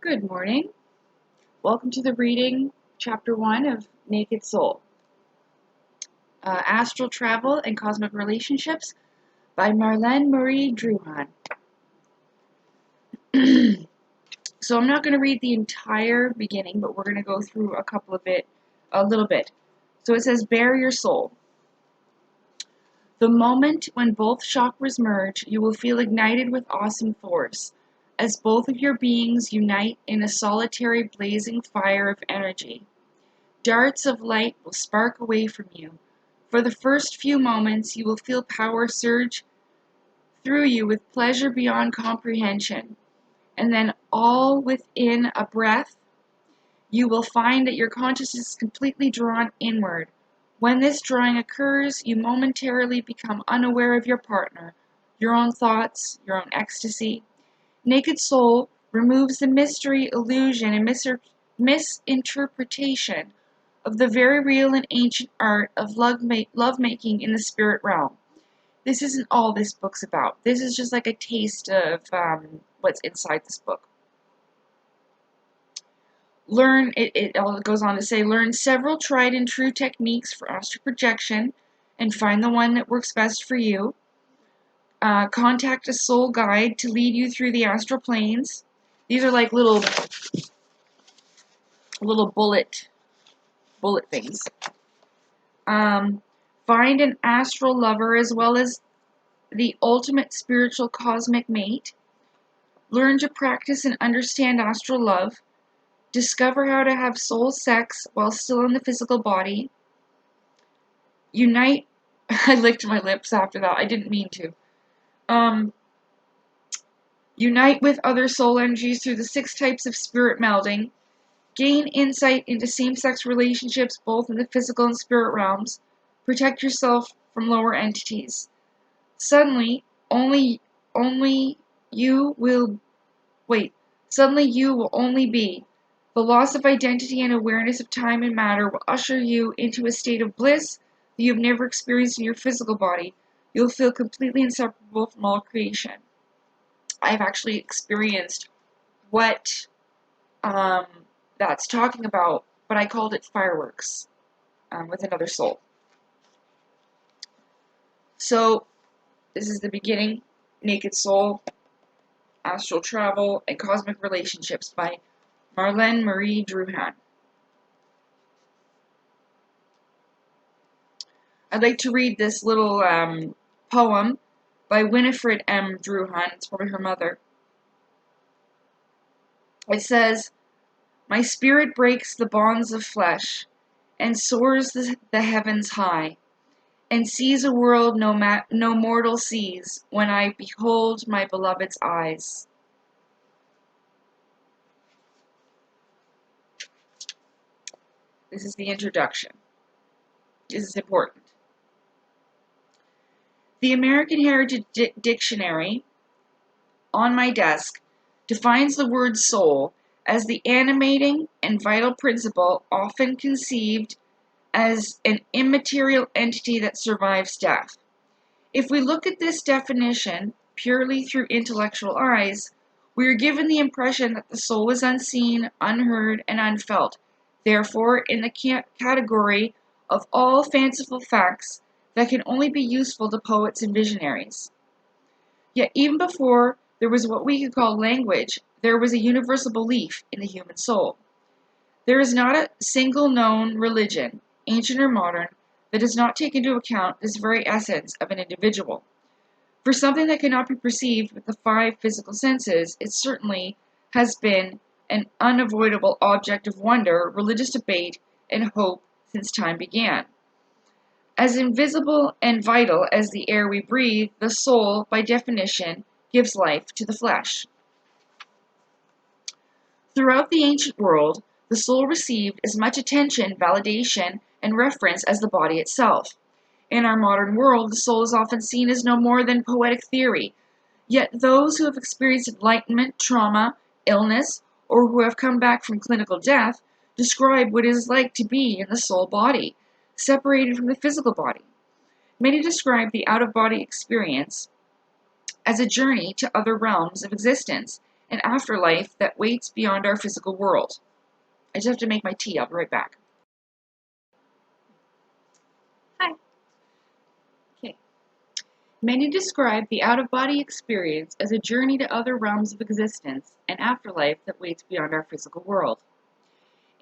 Good morning. Welcome to the reading, Chapter 1 of Naked Soul. Astral Travel and Cosmic Relationships by Marlene Marie Druhan. So I'm not going to read the entire beginning, but we're going to go through a little bit. So it says, Bare your soul. The moment when both chakras merge, you will feel ignited with awesome force, as both of your beings unite in a solitary blazing fire of energy. Darts of light will spark away from you. For the first few moments, you will feel power surge through you with pleasure beyond comprehension. And then all within a breath, you will find that your consciousness is completely drawn inward. When this drawing occurs, you momentarily become unaware of your partner, your own thoughts, your own ecstasy. Naked Soul removes the mystery, illusion, and misinterpretation of the very real and ancient art of lovemaking in the spirit realm. This isn't all this book's about. This is just like a taste of what's inside this book. It goes on to say, learn several tried and true techniques for astral projection and find the one that works best for you. Contact a soul guide to lead you through the astral planes. These are like little bullet things. Find an astral lover as well as the ultimate spiritual cosmic mate. Learn to practice and understand astral love. Discover how to have soul sex while still in the physical body. Unite. I licked my lips after that. I didn't mean to. Unite with other soul energies through the 6 types of spirit melding. Gain insight into same-sex relationships both in the physical and spirit realms. Protect yourself from lower entities. Suddenly you will only be. The loss of identity and awareness of time and matter will usher you into a state of bliss that you have never experienced in your physical body. You'll feel completely inseparable from all creation. I've actually experienced what that's talking about, but I called it fireworks with another soul. So, this is the beginning. Naked Soul, Astral Travel, and Cosmic Relationships by Marlene Marie Druhan. I'd like to read this little poem by Winifred M. Druhan. It's probably her mother. It says, My spirit breaks the bonds of flesh and soars the heavens high, and sees a world no mortal sees when I behold my beloved's eyes. This is the introduction. This is important. The American Heritage Dictionary on my desk defines the word soul as the animating and vital principle often conceived as an immaterial entity that survives death. If we look at this definition purely through intellectual eyes, we are given the impression that the soul is unseen, unheard, and unfelt, therefore in the category of all fanciful facts that can only be useful to poets and visionaries. Yet even before there was what we could call language, there was a universal belief in the human soul. There is not a single known religion, ancient or modern, that does not take into account this very essence of an individual. For something that cannot be perceived with the 5 physical senses, it certainly has been an unavoidable object of wonder, religious debate, and hope since time began. As invisible and vital as the air we breathe, the soul, by definition, gives life to the flesh. Throughout the ancient world, the soul received as much attention, validation, and reference as the body itself. In our modern world, the soul is often seen as no more than poetic theory. Yet those who have experienced enlightenment, trauma, illness, or who have come back from clinical death describe what it is like to be in the soul body, separated from the physical body. Many describe the out-of-body experience as a journey to other realms of existence, an afterlife that waits beyond our physical world. I just have to make my tea. I'll be right back. Hi. Okay. Many describe the out-of-body experience as a journey to other realms of existence, an afterlife that waits beyond our physical world.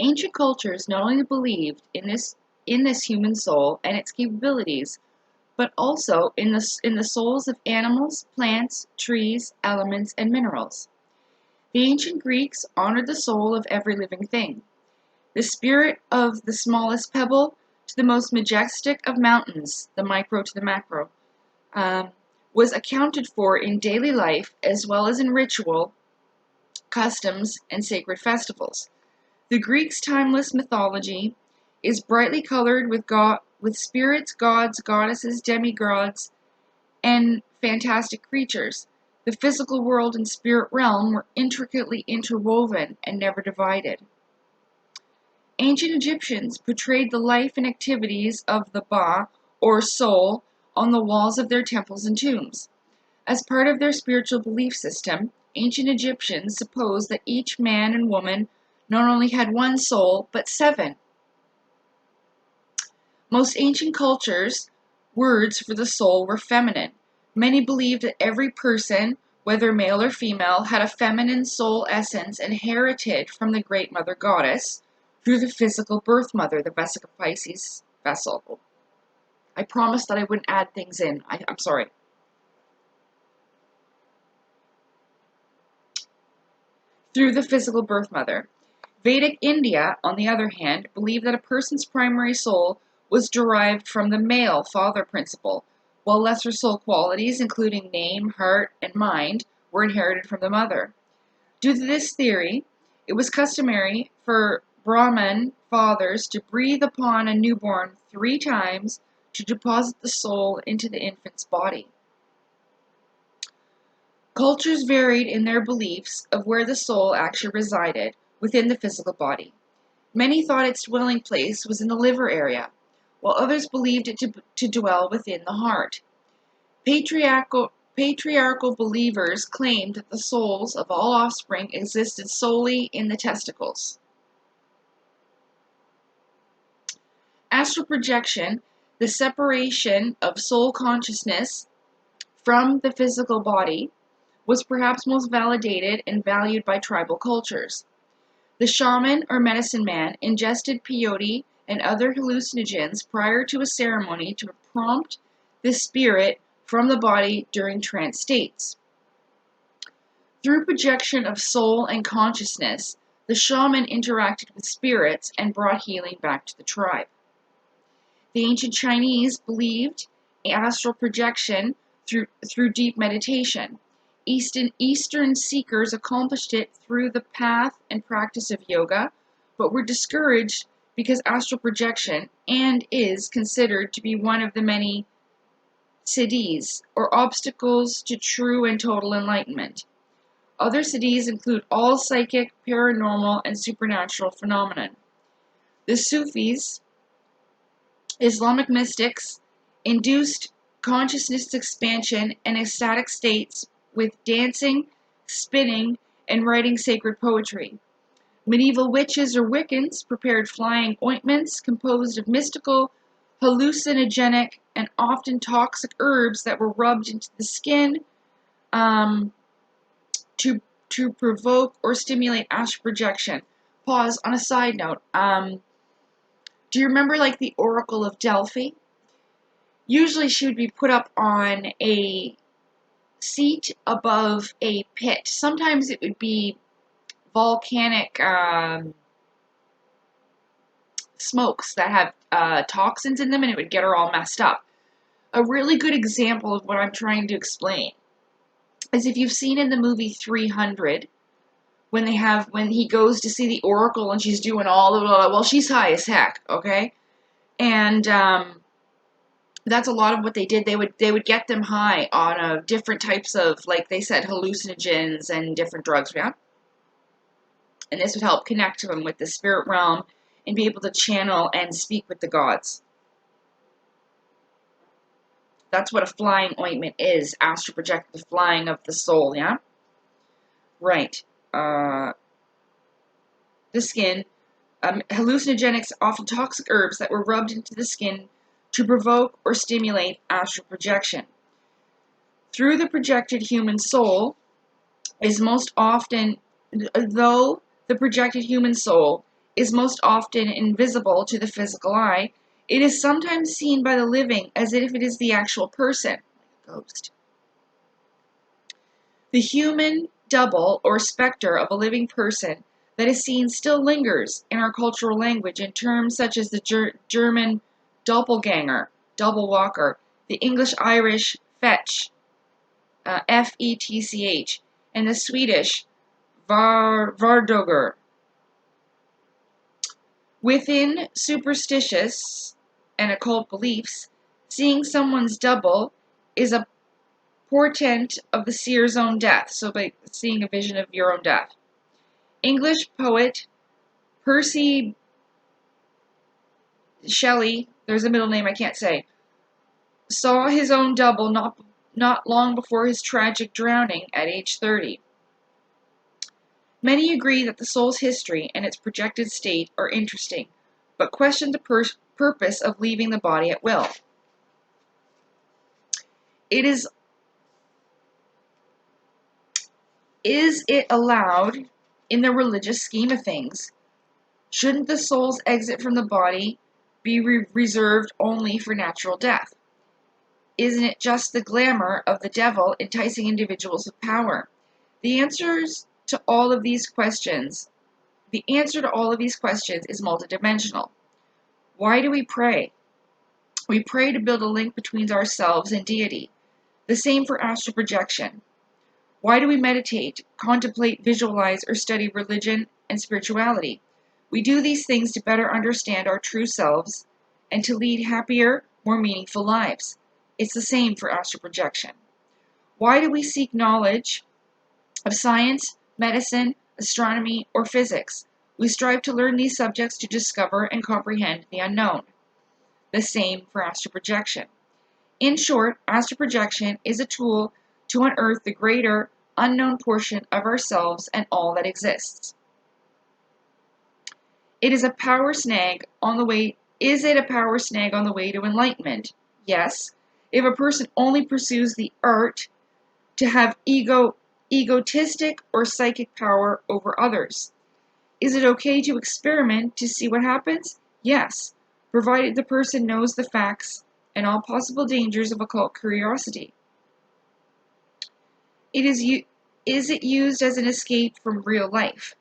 Ancient cultures not only believed in this human soul and its capabilities, but also in the souls of animals, plants, trees, elements, and minerals. The ancient Greeks honored the soul of every living thing. The spirit of the smallest pebble to the most majestic of mountains, the micro to the macro, was accounted for in daily life as well as in ritual, customs, and sacred festivals. The Greeks' timeless mythology is brightly colored with spirits, gods, goddesses, demigods, and fantastic creatures. The physical world and spirit realm were intricately interwoven and never divided. Ancient Egyptians portrayed the life and activities of the Ba, or soul, on the walls of their temples and tombs. As part of their spiritual belief system, ancient Egyptians supposed that each man and woman not only had one soul, but 7. Most ancient cultures' words for the soul were feminine. Many believed that every person, whether male or female, had a feminine soul essence inherited from the Great Mother Goddess through the physical birth mother, the Vesica Pisces vessel. I promised that I wouldn't add things in. I'm sorry. Through the physical birth mother. Vedic India, on the other hand, believed that a person's primary soul was derived from the male father principle, while lesser soul qualities, including name, heart, and mind, were inherited from the mother. Due to this theory, it was customary for Brahmin fathers to breathe upon a newborn 3 times to deposit the soul into the infant's body. Cultures varied in their beliefs of where the soul actually resided within the physical body. Many thought its dwelling place was in the liver area, while others believed it to dwell within the heart. Patriarchal believers claimed that the souls of all offspring existed solely in the testicles. Astral projection, the separation of soul consciousness from the physical body, was perhaps most validated and valued by tribal cultures. The shaman or medicine man ingested peyote and other hallucinogens prior to a ceremony to prompt the spirit from the body during trance states. Through projection of soul and consciousness, the shaman interacted with spirits and brought healing back to the tribe. The ancient Chinese believed astral projection through deep meditation. Eastern seekers accomplished it through the path and practice of yoga, but were discouraged because astral projection is considered to be one of the many siddhis, or obstacles to true and total enlightenment. Other siddhis include all psychic, paranormal, and supernatural phenomena. The Sufis, Islamic mystics, induced consciousness expansion and ecstatic states with dancing, spinning, and writing sacred poetry. Medieval witches or Wiccans prepared flying ointments composed of mystical, hallucinogenic, and often toxic herbs that were rubbed into the skin to provoke or stimulate astral projection. Pause. On a side note, do you remember like the Oracle of Delphi? Usually she would be put up on a seat above a pit. Sometimes it would be volcanic smokes that have toxins in them, and it would get her all messed up. A really good example of what I'm trying to explain is if you've seen in the movie 300, when he goes to see the Oracle and she's doing all of well, she's high as heck, okay? And that's a lot of what they did. They would get them high on different types of, like they said, hallucinogens and different drugs, yeah? And this would help connect them with the spirit realm and be able to channel and speak with the gods. That's what a flying ointment is. Astral project, the flying of the soul, yeah? Right. The skin. Hallucinogenics, often toxic herbs that were rubbed into the skin to provoke or stimulate astral projection. Through the projected human soul is most often, though the projected human soul is most often invisible to the physical eye, it is sometimes seen by the living as if it is the actual person, like a ghost. The human double or specter of a living person that is seen still lingers in our cultural language in terms such as the German doppelganger, double walker, the English-Irish fetch, F-E-T-C-H, and the Swedish Vardoger. Within superstitious and occult beliefs, seeing someone's double is a portent of the seer's own death, so by seeing a vision of your own death. English poet Percy Shelley, there's a middle name I can't say, saw his own double not long before his tragic drowning at age 30. Many agree that the soul's history and its projected state are interesting, but question the purpose of leaving the body at will. Is it allowed in the religious scheme of things? Shouldn't the soul's exit from the body be reserved only for natural death? Isn't it just the glamour of the devil enticing individuals with power? The answer to all of these questions is multidimensional. Why do we pray? We pray to build a link between ourselves and deity. The same for astral projection. Why do we meditate, contemplate, visualize, or study religion and spirituality? We do these things to better understand our true selves and to lead happier, more meaningful lives. It's the same for astral projection. Why do we seek knowledge of science, medicine, astronomy, or physics? We strive to learn these subjects to discover and comprehend the unknown. The same for astral projection. In short, astral projection is a tool to unearth the greater unknown portion of ourselves and all that exists. Is it a power snag on the way to enlightenment? Yes, if a person only pursues the art to have egotistic or psychic power over others. Is it okay to experiment to see what happens? Yes, provided the person knows the facts and all possible dangers of occult curiosity. Is it used as an escape from real life?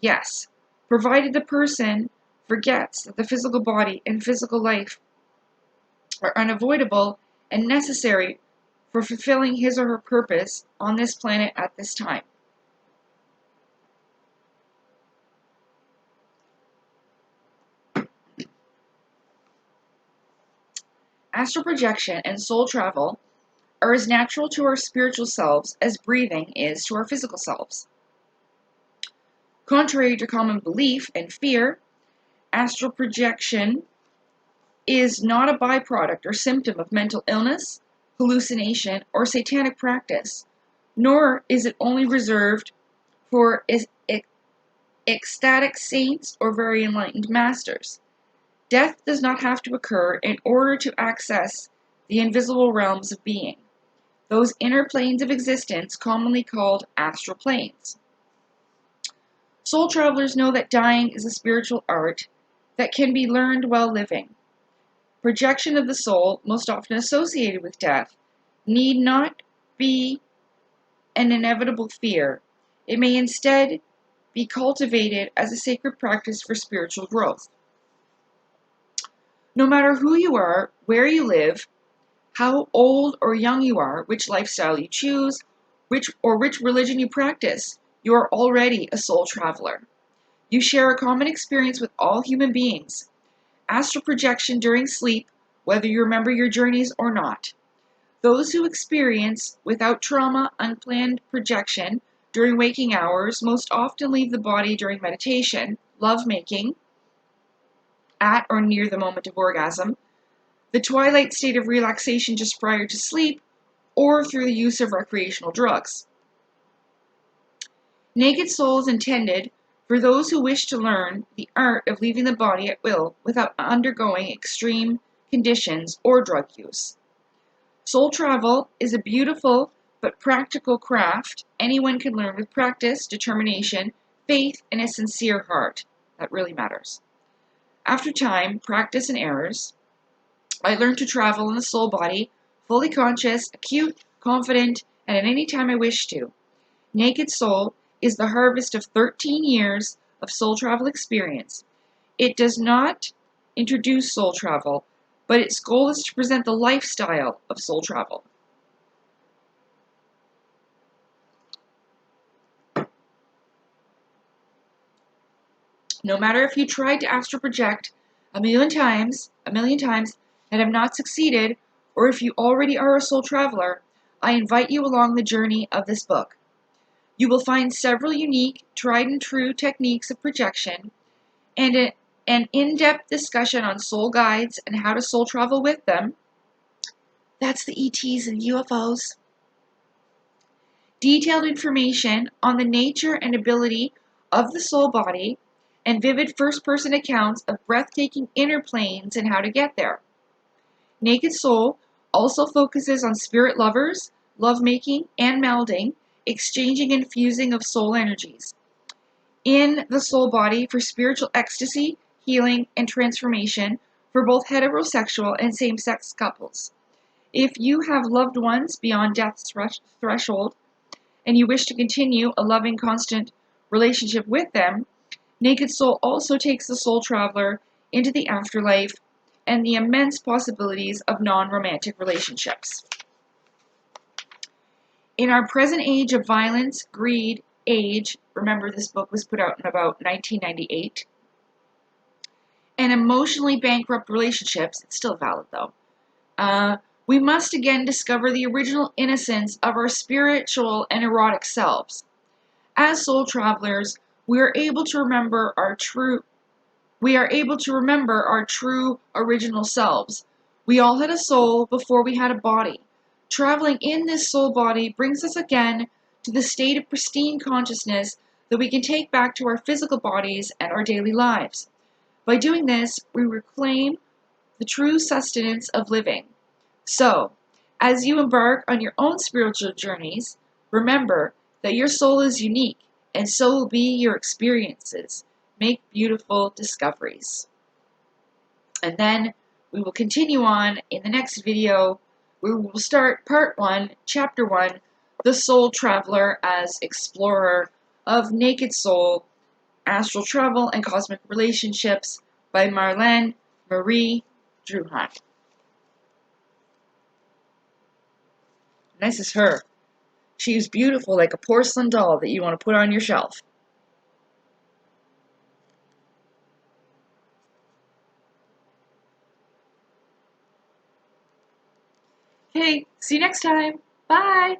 Yes, provided the person forgets that the physical body and physical life are unavoidable and necessary for fulfilling his or her purpose on this planet at this time. Astral projection and soul travel are as natural to our spiritual selves as breathing is to our physical selves. Contrary to common belief and fear, astral projection is not a byproduct or symptom of mental illness, hallucination, or satanic practice, nor is it only reserved for ecstatic saints or very enlightened masters. Death does not have to occur in order to access the invisible realms of being, those inner planes of existence commonly called astral planes. Soul travelers know that dying is a spiritual art that can be learned while living. Projection of the soul, most often associated with death, need not be an inevitable fear. It may instead be cultivated as a sacred practice for spiritual growth. No matter who you are, where you live, how old or young you are, which lifestyle you choose, which religion you practice, you are already a soul traveler. You share a common experience with all human beings. Astral projection during sleep, whether you remember your journeys or not. Those who experience, without trauma, unplanned projection during waking hours most often leave the body during meditation, lovemaking, at or near the moment of orgasm, the twilight state of relaxation just prior to sleep, or through the use of recreational drugs. Naked Soul is intended for those who wish to learn the art of leaving the body at will without undergoing extreme conditions or drug use. Soul travel is a beautiful but practical craft anyone can learn with practice, determination, faith, and a sincere heart. That really matters. After time, practice, and errors, I learned to travel in the soul body, fully conscious, acute, confident, and at any time I wish to. Naked Soul is the harvest of 13 years of soul travel experience. It does not introduce soul travel, but its goal is to present the lifestyle of soul travel. No matter if you tried to astral project a million times, and have not succeeded, or if you already are a soul traveler, I invite you along the journey of this book. You will find several unique, tried and true techniques of projection, and an in-depth discussion on soul guides and how to soul travel with them. That's the ETs and UFOs. Detailed information on the nature and ability of the soul body, and vivid first-person accounts of breathtaking inner planes and how to get there. Naked Soul also focuses on spirit lovers, lovemaking, and melding, exchanging and fusing of soul energies in the soul body for spiritual ecstasy, healing, and transformation for both heterosexual and same-sex couples. If you have loved ones beyond death's threshold and you wish to continue a loving, constant relationship with them, Naked Soul also takes the soul traveler into the afterlife and the immense possibilities of non-romantic relationships. In our present age of violence, greed, age, remember this book was put out in about 1998, and emotionally bankrupt relationships, it's still valid though, we must again discover the original innocence of our spiritual and erotic selves. As soul travelers, we are able to remember our true original selves. We all had a soul before we had a body. Traveling in this soul body brings us again to the state of pristine consciousness that we can take back to our physical bodies and our daily lives. By doing this, we reclaim the true sustenance of living. So, as you embark on your own spiritual journeys, remember that your soul is unique, and so will be your experiences. Make beautiful discoveries. And then we will continue on in the next video, where we will start part 1, chapter 1, The Soul Traveler as Explorer of Naked Soul, Astral Travel and Cosmic Relationships by Marlene Marie Druhan. This is her. She's beautiful like a porcelain doll that you want to put on your shelf. Okay, see you next time. Bye!